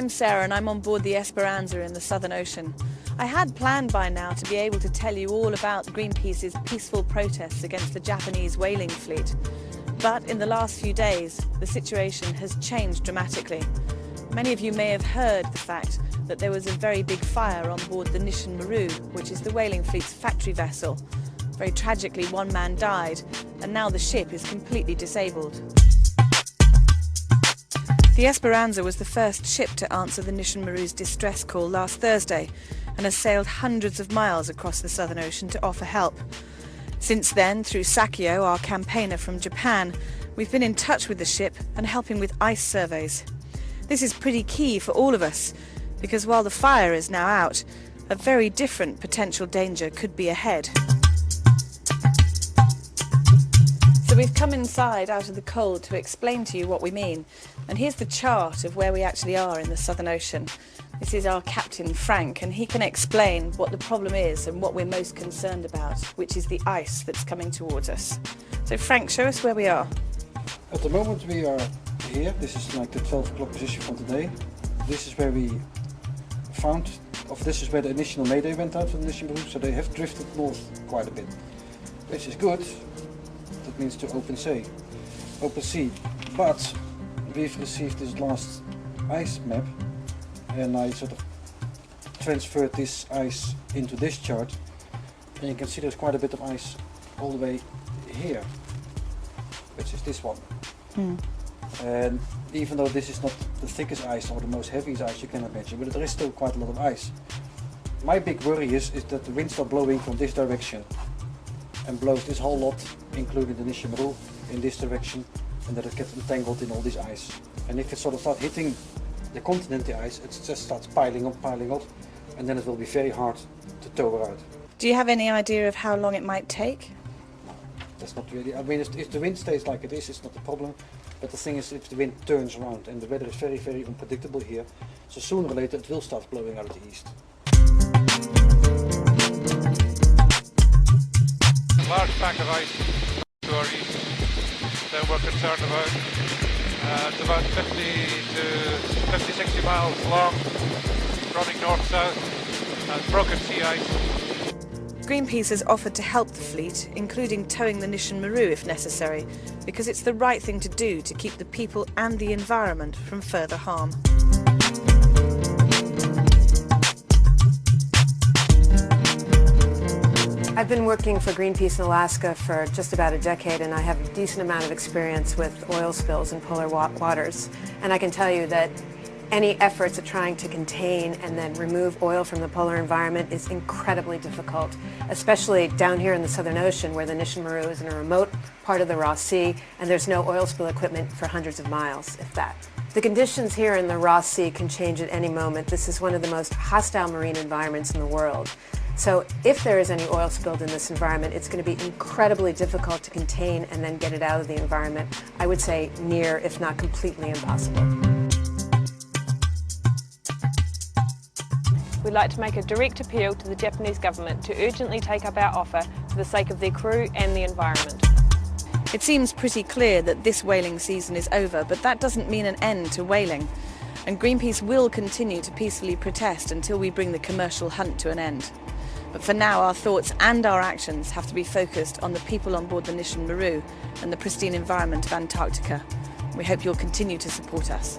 I'm Sarah and I'm on board the Esperanza in the Southern Ocean. I had planned by now to be able to tell you all about Greenpeace's peaceful protests against the Japanese whaling fleet. But in the last few days, the situation has changed dramatically. Many of you may have heard the fact that there was a very big fire on board the Nisshin Maru, which is the whaling fleet's factory vessel. Very tragically, one man died, and now the ship is completely disabled. The Esperanza was the first ship to answer the Nisshin Maru's distress call last Thursday and has sailed hundreds of miles across the Southern Ocean to offer help. Since then, through Sakio, our campaigner from Japan, we've been in touch with the ship and helping with ice surveys. This is pretty key for all of us, because while the fire is now out, a very different potential danger could be ahead. So we've come inside out of the cold to explain to you what we mean. And here's the chart of where we actually are in the Southern Ocean. This is our captain, Frank, and he can explain what the problem is and what we're most concerned about, which is the ice that's coming towards us. So Frank, show us where we are. At the moment we are here. This is like the 12 o'clock position from today. This is where we found, this is where the initial mayday went out from the Nisshin Maru, so they have drifted north quite a bit, which is good. That means to open sea. But we've received this last ice map, and I sort of transferred this ice into this chart, and you can see there's quite a bit of ice all the way here, which is this one. And even though this is not the thickest ice or the most heaviest ice you can imagine, but there is still quite a lot of ice. My big worry is that the winds are blowing from this direction and blows this whole lot, including the Nisshin Maru, in this direction, and that it gets entangled in all this ice. And if it sort of starts hitting the continent, the ice, it just starts piling up, and then it will be very hard to tow her out. Do you have any idea of how long it might take? No, that's not really. I mean, if the wind stays like it is, it's not a problem. But the thing is, if the wind turns around, and the weather is very, very unpredictable here, so sooner or later it will start blowing out of the east. Large pack of ice to our east that we're concerned about. It's about 50-60 miles long, running north-south, and broken sea ice. Greenpeace has offered to help the fleet, including towing the Nisshin Maru if necessary, because it's the right thing to do to keep the people and the environment from further harm. I've been working for Greenpeace in Alaska for just about a decade, and I have a decent amount of experience with oil spills in polar waters. And I can tell you that any efforts at trying to contain and then remove oil from the polar environment is incredibly difficult, especially down here in the Southern Ocean, where the Nisshin Maru is in a remote part of the Ross Sea, and there's no oil spill equipment for hundreds of miles, if that. The conditions here in the Ross Sea can change at any moment. This is one of the most hostile marine environments in the world. So if there is any oil spilled in this environment, it's going to be incredibly difficult to contain and then get it out of the environment. I would say near, if not completely impossible. We'd like to make a direct appeal to the Japanese government to urgently take up our offer for the sake of their crew and the environment. It seems pretty clear that this whaling season is over, but that doesn't mean an end to whaling. And Greenpeace will continue to peacefully protest until we bring the commercial hunt to an end. But for now, our thoughts and our actions have to be focused on the people on board the Nisshin Maru and the pristine environment of Antarctica. We hope you'll continue to support us.